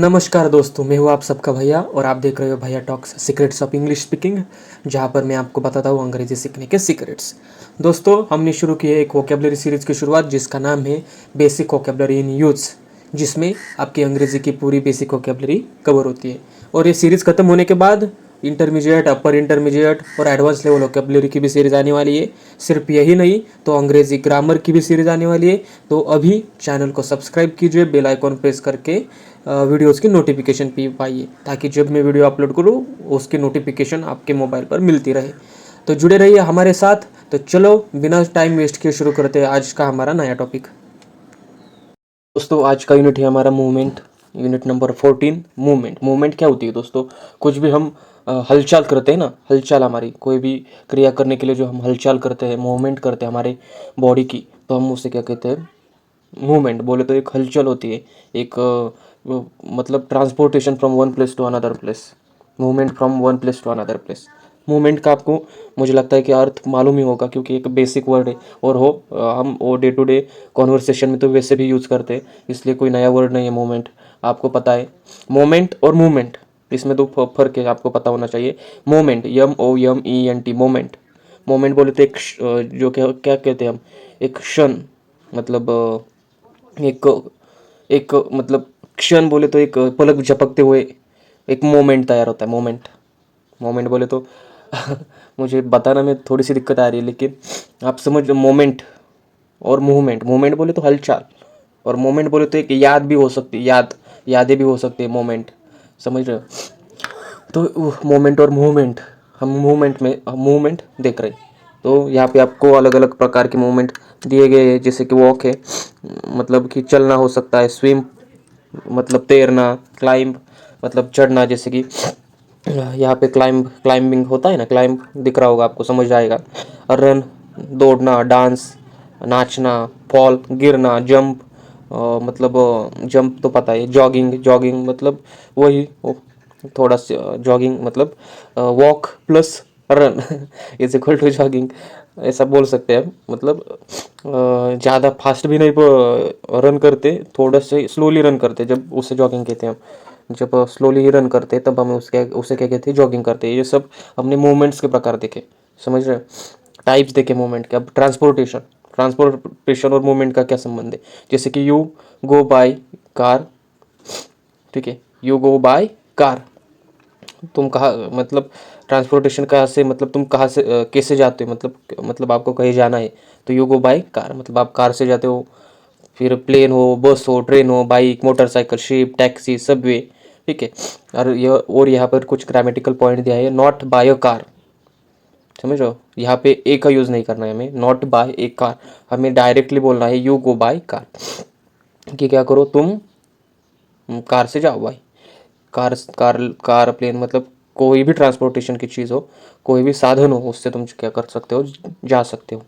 नमस्कार दोस्तों, मैं हूँ आप सबका भैया और आप देख रहे हो भैया talks secrets of English speaking, जहाँ पर मैं आपको बताता हूँ अंग्रेजी सीखने के सीक्रेट्स। दोस्तों, हमने शुरू की है एक वोकेबलरी सीरीज़ की शुरुआत जिसका नाम है बेसिक वोकेबलरी इन यूज़, जिसमें आपकी अंग्रेज़ी की पूरी बेसिक वोकेबलरी कवर होती है। और ये सीरीज़ ख़त्म होने के बाद इंटरमीडिएट, अपर इंटरमीडिएट और एडवांस लेवल वोकेबलरी की भी सीरीज़ आने वाली है। सिर्फ यही नहीं, तो अंग्रेज़ी ग्रामर की भी सीरीज़ आने वाली है। तो अभी चैनल को सब्सक्राइब कीजिए, बेल आइकॉन प्रेस करके वीडियोज़ की नोटिफिकेशन पी पाइए, ताकि जब मैं वीडियो अपलोड करूँ उसकी नोटिफिकेशन आपके मोबाइल पर मिलती रहे। तो जुड़े रहिए हमारे साथ। तो चलो बिना टाइम वेस्ट किए शुरू करते हैं आज का हमारा नया टॉपिक। दोस्तों, आज का यूनिट है हमारा movement, unit number 14। Movement movement क्या होती है दोस्तों? कुछ भी हम हलचल करते हैं ना, हलचल, हमारी कोई भी क्रिया करने के लिए जो हम हलचल करते हैं, मूवमेंट करते हैं हमारे बॉडी की, तो हम उसे क्या कहते हैं? मूवमेंट। बोले तो एक हलचल होती है, एक मतलब transportation from one place to another place, movement from one place to another place. Movement का आपको मुझे लगता है कि अर्थ मालूम ही होगा, क्योंकि एक बेसिक वर्ड है और हम वो डे टू डे कॉन्वर्सेशन में तो वैसे भी यूज़ करते हैं, इसलिए कोई नया वर्ड नहीं है मूवमेंट। आपको पता है मोमेंट और मूवमेंट, इसमें तो फर्क है, आपको पता होना चाहिए। Moment, MOMENT, moment. मोमेंट बोले तो एक जो क्या क्या कहते हैं हम, एक क्षण, मतलब एक एक मतलब क्षण बोले तो एक पलक झपकते हुए एक मोमेंट तैयार होता है। मोमेंट मोमेंट बोले तो मुझे बताना में थोड़ी सी दिक्कत आ रही है, लेकिन आप समझ लो मोमेंट और मूवमेंट। मूवमेंट बोले तो हलचल, और मोमेंट बोले तो एक याद भी हो सकती है, यादें भी हो सकती है मोमेंट। समझ रहे हो? तो मोमेंट और मूवमेंट, हम मूवमेंट देख रहे हैं। तो यहाँ पे आपको अलग अलग प्रकार के मूवमेंट दिए गए हैं, जैसे कि वॉक है, मतलब कि चलना हो सकता है, स्विम मतलब तैरना, क्लाइंब मतलब चढ़ना, जैसे कि यहाँ पे क्लाइंबिंग होता है ना, क्लाइंब दिख रहा होगा आपको, समझ आएगा। रन दौड़ना, डांस नाचना, फॉल गिरना, जंप मतलब जंप तो पता है, जॉगिंग जॉगिंग मतलब वही थोड़ा सा जॉगिंग मतलब walk plus run is equal to jogging, ऐसा बोल सकते हैं हम। मतलब ज़्यादा फास्ट भी नहीं रन करते, थोड़ा से स्लोली रन करते, जब उसे जॉगिंग कहते हैं हम। जब स्लोली ही रन करते हैं तब हम उसे क्या कहते हैं? जॉगिंग करते हैं। ये सब हमने मूवमेंट्स के प्रकार देखे, समझ रहे हैं? टाइप्स देखे मूवमेंट के। अब ट्रांसपोर्टेशन और मूवमेंट का क्या संबंध है? जैसे कि यू गो बाय कार, ठीक है, यू गो बाय कार, तुम कहाँ, मतलब ट्रांसपोर्टेशन कहाँ से, मतलब तुम कहाँ से कैसे जाते हो, मतलब आपको कहीं जाना है, तो यू गो बाय कार, मतलब आप कार से जाते हो। फिर प्लेन हो, बस हो, ट्रेन हो, bike, motorcycle, ship, taxi, Subway, ठीक है। और यहाँ पर कुछ ग्रामेटिकल पॉइंट दिया है, नॉट बाय अ कार। समझ रहे हो? यहाँ पे ए का यूज़ नहीं करना है हमें, नॉट बाय ए कार, हमें डायरेक्टली बोलना है यू गो बाय कार, कि क्या करो तुम कार से जाओ भाई। कार कार कार प्लेन मतलब कोई भी ट्रांसपोर्टेशन की चीज़ हो, कोई भी साधन हो, उससे तुम क्या कर सकते हो? जा सकते हो।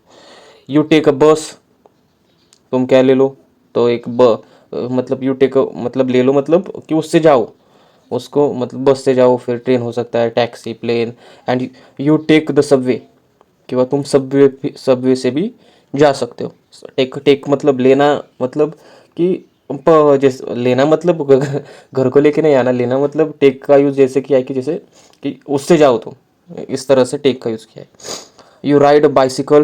यू टेक अ बस, तुम क्या ले लो? तो एक मतलब यू टेक मतलब ले लो, मतलब कि उससे जाओ, उसको मतलब बस से जाओ, फिर ट्रेन हो सकता है, taxi, plane. And you take the subway, कि वह तुम सबवे से भी जा सकते हो। टेक टेक मतलब लेना, मतलब कि जैसे लेना मतलब घर को लेके नहीं आना, लेना मतलब टेक का यूज़ जैसे किया है कि जैसे कि उससे जाओ तुम, इस तरह से टेक का यूज़ किया है। You ride bicycle,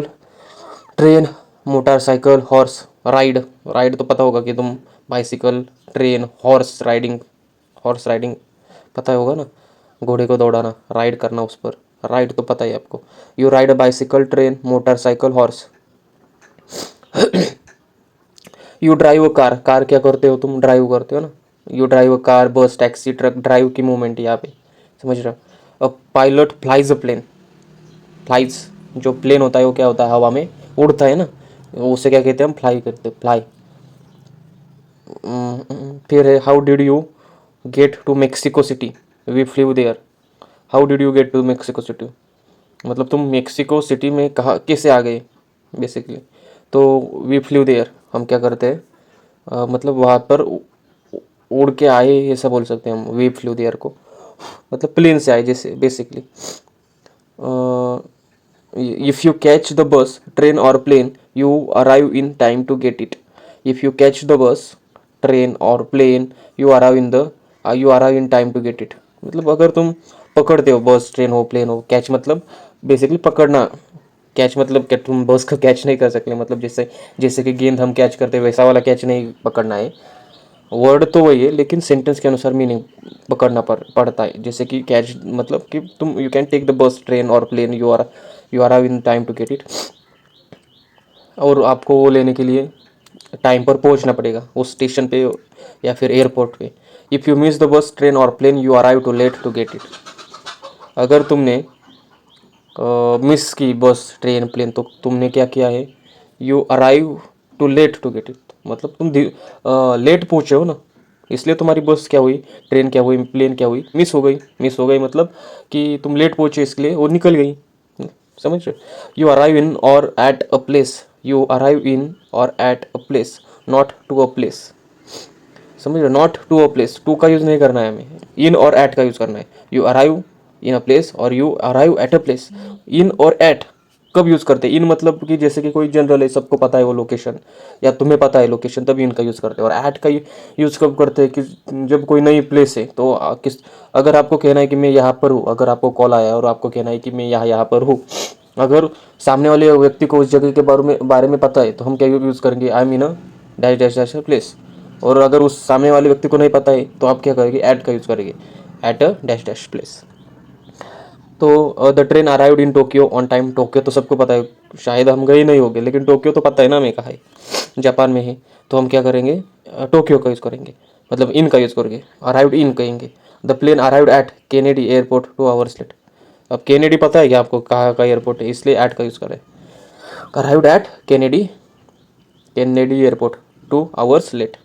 train, motorcycle, horse. Ride ride तो पता होगा कि तुम बाइसिकल, ट्रेन, हॉर्स राइडिंग पता होगा ना, घोड़े को दौड़ाना, राइड करना उस पर, राइड तो पता ही है आपको। You ride a bicycle, train, motorcycle, horse. You drive a car, car क्या करते हो? तुम ड्राइव करते हो ना। You drive a car, bus, taxi, truck, drive की मूवमेंट यहाँ पे, समझ रहे हो? A pilot flies a plane, flies, जो प्लेन होता है वो क्या होता है? हवा में उड़ता है ना, उसे क्या कहते हैं हम? फ्लाई करते हैं, फ्लाई। फिर है how did you get to Mexico City, we flew there. How did you get to Mexico City, मतलब तुम मेक्सिको सिटी में कहाँ कैसे आ गए बेसिकली। तो वी फ्लू देयर, हम क्या करते हैं? मतलब वहाँ पर उड़ के आए, ऐसा बोल सकते हैं हम वी फ्लू देयर को, मतलब प्लेन से आए जैसे basically. If you catch the bus, train और plane, you arrive in time to get it. If you catch the bus, train और plane, you arrive in the you arrive in time to get it. मतलब अगर तुम पकड़ते हो बस, train हो, plane हो, कैच मतलब बेसिकली पकड़ना, कैच मतलब क्या, तुम बस का कैच नहीं कर सकते, मतलब जैसे जैसे कि गेंद हम कैच करते हैं वैसा वाला कैच नहीं पकड़ना है। वर्ड तो वही है लेकिन सेंटेंस के अनुसार मीनिंग पकड़ना पड़ता है। जैसे कि कैच मतलब कि तुम you can take the bus, train और plane, you are in time to get it. और आपको वो लेने के लिए टाइम पर पहुंचना पड़ेगा उस स्टेशन पे या फिर एयरपोर्ट पे। If you miss the bus, train और plane, you arrive too late to get it. अगर तुमने मिस की बस, ट्रेन, प्लेन, तो तुमने क्या किया है, you arrive too late to get it. मतलब तुम लेट पहुँचे हो ना, इसलिए तुम्हारी बस क्या हुई, ट्रेन क्या हुई, प्लेन क्या हुई, मिस हो गई। मिस हो गई मतलब कि तुम लेट पहुँचे, इसलिए वो निकल गई। समझ रहे? यू अराइव इन और at a place, you arrive in और at a place, not to a place. समझ रहे? Not to a place, to का यूज़ नहीं करना है हमें, इन और एट का यूज़ करना है। You arrive in a place और you arrive at a place. In और एट कब यूज़ करते हैं? इन मतलब कि जैसे कि कोई जनरल है, सबको पता है वो लोकेशन, या तुम्हें पता है लोकेशन, तब इन का यूज़ करते हैं। और ऐट का यूज़ कब करते हैं? कि जब कोई नई प्लेस है तो अगर आपको कहना है कि मैं यहाँ पर हूँ, अगर आपको कॉल आया और आपको कहना है कि मैं यहाँ यहाँ पर हूँ, अगर सामने वाले व्यक्ति को उस जगह के बारे में पता है, तो हम क्या यूज़ करेंगे, I am in a dash dash dash place. और अगर उस सामने वाले व्यक्ति को नहीं पता है तो आप क्या करेंगे, ऐट का यूज़ करेंगे, at a dash dash place. तो the train arrived in Tokyo on time. Tokyo तो सबको पता है, शायद हम गए नहीं होंगे लेकिन टोक्यो तो पता है ना हमें कहाँ है, जापान में है। तो हम क्या करेंगे, टोक्यो का यूज़ करेंगे, मतलब इन का यूज़ करेंगे, अराइव्ड इन कहेंगे। The plane arrived at Kennedy airport 2 hours late. अब केनेडी पता है क्या आपको कहाँ का एयरपोर्ट है, इसलिए एट का यूज़ करें। Arrived at Kennedy Kennedy airport 2 hours late.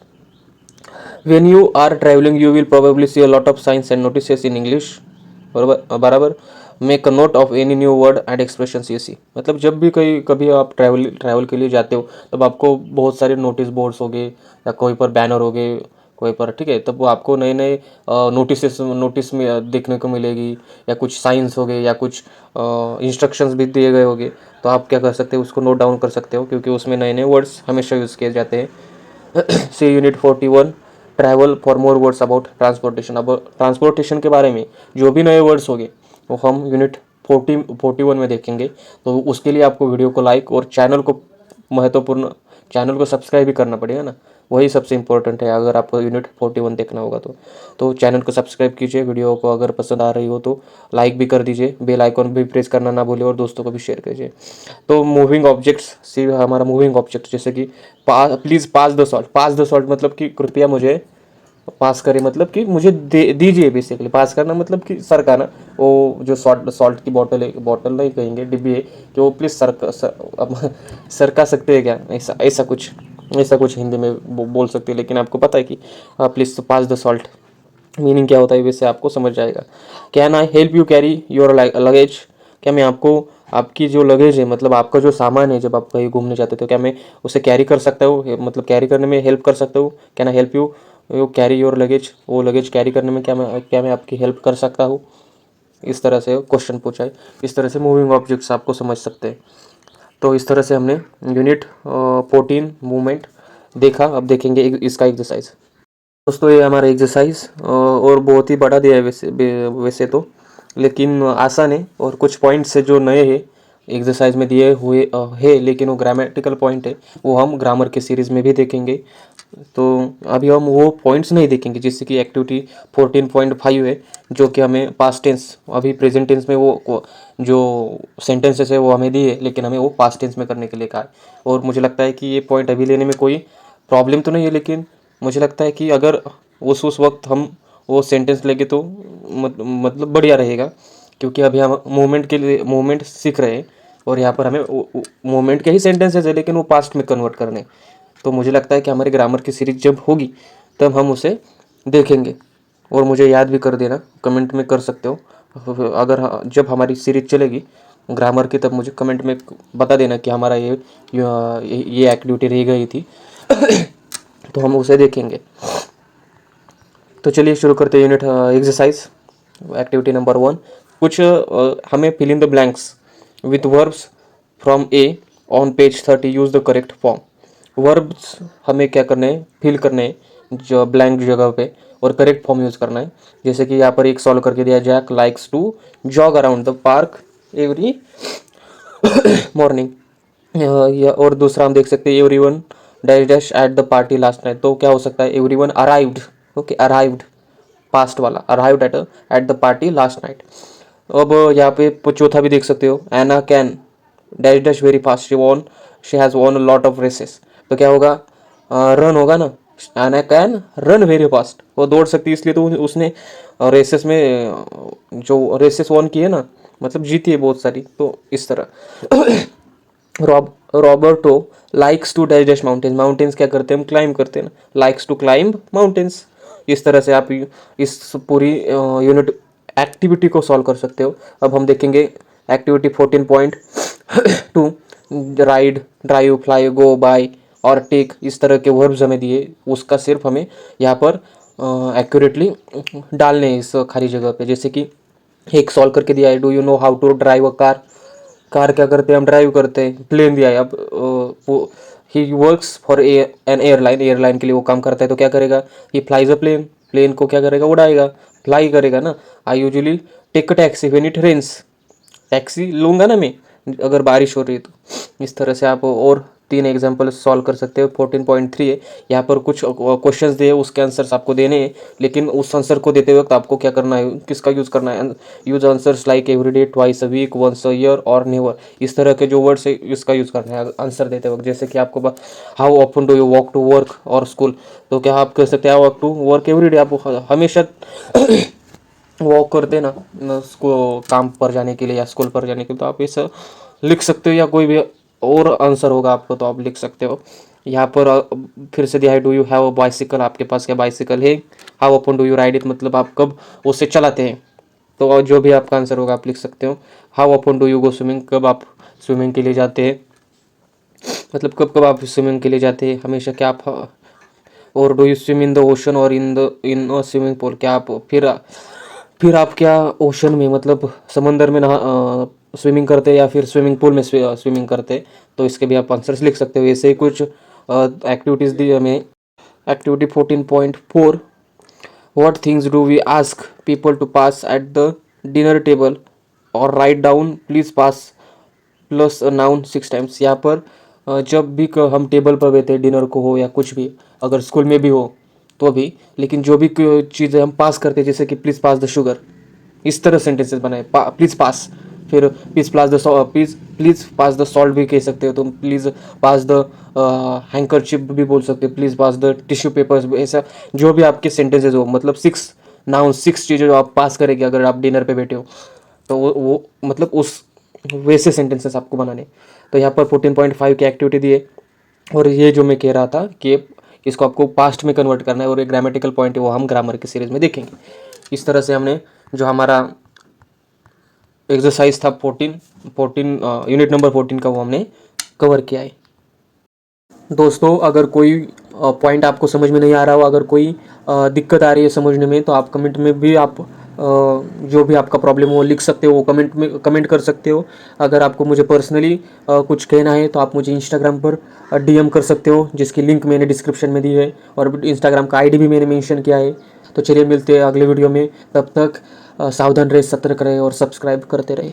when you are traveling you will probably see a lot of signs and notices in English, बराबर बराबर। Make a note of any new word and expression ये सी। मतलब जब भी कहीं कभी आप travel के लिए जाते हो तब आपको बहुत सारे नोटिस बोर्ड्स हो गए, या कोई पर बैनर हो गए, कोई पर, ठीक है, तब वो आपको नए नए नोटिस में देखने को मिलेगी, या कुछ साइंस हो गए, या कुछ इंस्ट्रक्शंस भी दिए गए होंगे। तो आप क्या कर सकते हो, उसको नोट डाउन कर सकते हो, क्योंकि उसमें नए नए वर्ड्स हमेशा यूज़ किए जाते हैं। See unit 41 travel for more words about transportation. अब ट्रांसपोर्टेशन के बारे में जो भी नए वर्ड्स होंगे वो हम यूनिट 41 में देखेंगे। तो उसके लिए आपको वीडियो को लाइक और महत्वपूर्ण चैनल को सब्सक्राइब भी करना पड़ेगा ना, वही सबसे इंपॉर्टेंट है अगर आपको यूनिट 41 देखना होगा तो चैनल को सब्सक्राइब कीजिए। वीडियो को अगर पसंद आ रही हो तो लाइक भी कर दीजिए, बेल आइकॉन भी प्रेस करना ना भूलिए, और दोस्तों को भी शेयर कीजिए। तो मूविंग ऑब्जेक्ट्स से हमारा मूविंग ऑब्जेक्ट, जैसे कि please pass the salt. Pass the salt मतलब कि कृपया मुझे पास करें, मतलब कि मुझे दे दीजिए। बेसिकली पास करना मतलब कि सर का ना, वो जो सॉल्ट की बॉटल है, बॉटल नहीं कहेंगे, डिब्बी है, कि वो प्लीज़ अब सरका सकते हैं क्या, ऐसा ऐसा कुछ हिंदी में बोल सकते हैं। लेकिन आपको पता है कि please pass the salt meaning क्या होता है, वैसे आपको समझ जाएगा। Can I help you carry your luggage. क्या मैं आपको आपकी जो लगेज है, मतलब आपका जो सामान है, जब आप कहीं घूमने जाते हो तो क्या मैं उसे कैरी कर सकता हूँ, मतलब कैरी करने में हेल्प कर सकता हूँ। Can I help you you carry your luggage. वो लगेज कैरी करने में क्या मैं आपकी हेल्प कर सकता हूँ। इस तरह से क्वेश्चन पूछा है। इस तरह से मूविंग ऑब्जेक्ट्स आपको समझ सकते हैं। तो इस तरह से हमने यूनिट 14 मूवमेंट देखा। अब देखेंगे इसका एक्सरसाइज। दोस्तों ये हमारा एक्सरसाइज और बहुत ही बड़ा दिया है वैसे तो, लेकिन आसान है। और कुछ पॉइंट्स है जो नए हैं एक्सरसाइज में दिए हुए है, लेकिन वो ग्रामेटिकल पॉइंट है, वो हम ग्रामर के सीरीज़ में भी देखेंगे। तो अभी हम वो पॉइंट्स नहीं देखेंगे, जैसे कि एक्टिविटी 14.5 है, जो कि हमें पास्ट टेंस, अभी प्रेजेंट टेंस में वो जो सेंटेंसेस है वो हमें दिए, लेकिन हमें वो पास्ट टेंस में करने के लिए कहा है। और मुझे लगता है कि ये पॉइंट अभी लेने में कोई प्रॉब्लम तो नहीं है, लेकिन मुझे लगता है कि अगर उस वक्त हम वो सेंटेंस लेंगे तो मतलब बढ़िया रहेगा, क्योंकि अभी हम मूवमेंट के लिए मूवमेंट सीख रहे हैं, और यहाँ पर हमें मूवमेंट के ही सेंटेंसेस है लेकिन वो पास्ट में कन्वर्ट करने। तो मुझे लगता है कि हमारी ग्रामर की सीरीज जब होगी तब हम उसे देखेंगे। और मुझे याद भी कर देना, कमेंट में कर सकते हो अगर जब हमारी सीरीज चलेगी ग्रामर की, तब मुझे कमेंट में बता देना कि हमारा ये एक्टिविटी रह गई थी। तो हम उसे देखेंगे। तो चलिए शुरू करते हैं यूनिट एक्सरसाइज एक्टिविटी नंबर 1। कुछ हमें fill in the blanks with verbs from A on page 30, use the correct form. Verbs हमें क्या करने हैं, फिल करने हैं जो ब्लैंक जगह पे, और करेक्ट फॉर्म यूज़ करना है। जैसे कि यहाँ पर एक सॉल्व करके दिया, Jack likes to jog around the park every morning. या और दूसरा हम देख सकते हैं, everyone dash dash at the party last night. तो क्या हो सकता है, everyone arrived, okay arrived past वाला, arrived at the party last night. अब यहाँ पे चौथा भी देख सकते हो, Anna can dash dash very fast, she has won a lot of races. तो क्या होगा, रन होगा ना, एना कैन रन वेरी फास्ट, वो दौड़ सकती है इसलिए तो उसने रेसेस में जो रेसेस वॉन की है ना, मतलब जीती है बहुत सारी। तो इस तरह Roberto likes to dash dash mountains, mountains क्या करते हैं, हम क्लाइंब करते हैं ना, लाइक्स टू क्लाइंब माउंटेन्स। इस तरह से आप इस पूरी यूनिट एक्टिविटी को सॉल्व कर सकते हो। अब हम देखेंगे एक्टिविटी 14.2, राइड ड्राइव फ्लाई गो बाय और टेक, इस तरह के वर्ब्स हमें दिए, उसका सिर्फ हमें यहाँ पर एक्यूरेटली डालने हैं इस खाली जगह पे। जैसे कि एक सॉल्व करके दिया है, do you know how to drive a car, car क्या करते हैं, हम ड्राइव करते हैं। प्लेन दिया है, अब वो he works for an airline, airline के लिए वो काम करता है, तो क्या करेगा, he flies a plane, plane को क्या करेगा, उड़ाएगा, फ्लाई करेगा ना। I usually take a taxi when it rains, taxi लूँगा ना मैं अगर बारिश हो रही है तो। इस तरह से आप और 3 एग्जाम्पल सॉल्व कर सकते हो। 14.3 है, यहाँ पर कुछ क्वेश्चंस दिए, उसके आंसर्स आपको देने हैं, लेकिन उस आंसर को देते वक्त आपको क्या करना है, किसका यूज़ करना है, use answers like everyday, twice a week, once a year और नेवर, इस तरह के जो वर्ड्स है इसका यूज़ करना है आंसर देते वक्त। जैसे कि आपको how often do you walk to work और स्कूल, तो क्या आप कह सकते हैं, वॉक टू वर्क एवरीडे, आप हमेशा वॉक करते ना उसको काम पर जाने के लिए या स्कूल पर जाने के लिए, तो आप इसे लिख सकते हो, या कोई भी और आंसर होगा आपको तो आप लिख सकते हो। यहाँ पर फिर से दिया है, do you have a bicycle, आपके पास क्या बाइसिकल है। How open do you ride it, मतलब आप कब उसे चलाते हैं, तो जो भी आपका आंसर होगा आप लिख सकते हो। How open do you go swimming, कब आप स्विमिंग के लिए जाते हैं, मतलब कब कब आप स्विमिंग के लिए जाते हैं, हमेशा क्या आप। और do you swim in the ocean और इन स्विमिंग पूल, क्या आप फिर आप क्या ओशन में, मतलब समंदर में नहा स्विमिंग करते हैं या फिर स्विमिंग पूल में स्विमिंग करते हैं, तो इसके भी आप आंसर्स लिख सकते हो। ऐसे ही कुछ एक्टिविटीज़ दी हमें। Activity 14.4, what things do we ask people to pass at the dinner table और write down please pass plus noun 6 times. यहाँ पर जब भी हम टेबल पर बैठे, डिनर को हो या कुछ भी, अगर स्कूल में भी हो तो भी, लेकिन जो भी चीज़ें हम पास करते हैं, जैसे कि प्लीज़ पास द शुगर, इस तरह सेंटेंसेस बनाए, प्लीज़ पास, फिर please pass the please pass the salt भी कह सकते हो तुम, प्लीज़ पास द हैंकरचिप भी बोल सकते हो, please pass the tissue papers, ऐसा जो भी आपके सेंटेंसेस हो, मतलब 6 नाउन, 6 चीज़ें जो आप पास करेंगे अगर आप डिनर पे बैठे हो, तो वो मतलब उस वैसे सेंटेंसेस आपको बनाने। तो यहाँ पर 14.5 की एक्टिविटी दी है, और ये जो मैं कह रहा था कि इसको आपको पास्ट में कन्वर्ट करना है, और एक ग्रामेटिकल पॉइंट है वो हम ग्रामर की सीरीज में देखेंगे। इस तरह से हमने जो हमारा एक्सरसाइज था 14 यूनिट नंबर 14 का, वो हमने कवर किया है। दोस्तों अगर कोई पॉइंट आपको समझ में नहीं आ रहा हो, अगर कोई दिक्कत आ रही है समझने में, तो आप कमेंट में भी आप जो भी आपका प्रॉब्लम हो लिख सकते हो, वो कमेंट में कमेंट कर सकते हो। अगर आपको मुझे पर्सनली कुछ कहना है तो आप मुझे इंस्टाग्राम पर डीएम कर सकते हो, जिसकी लिंक मैंने डिस्क्रिप्शन में दी है, और इंस्टाग्राम का आईडी भी मैंने मेंशन किया है। तो चलिए मिलते हैं अगले वीडियो में, तब तक सावधान रहे, सतर्क रहे और सब्सक्राइब करते रहे।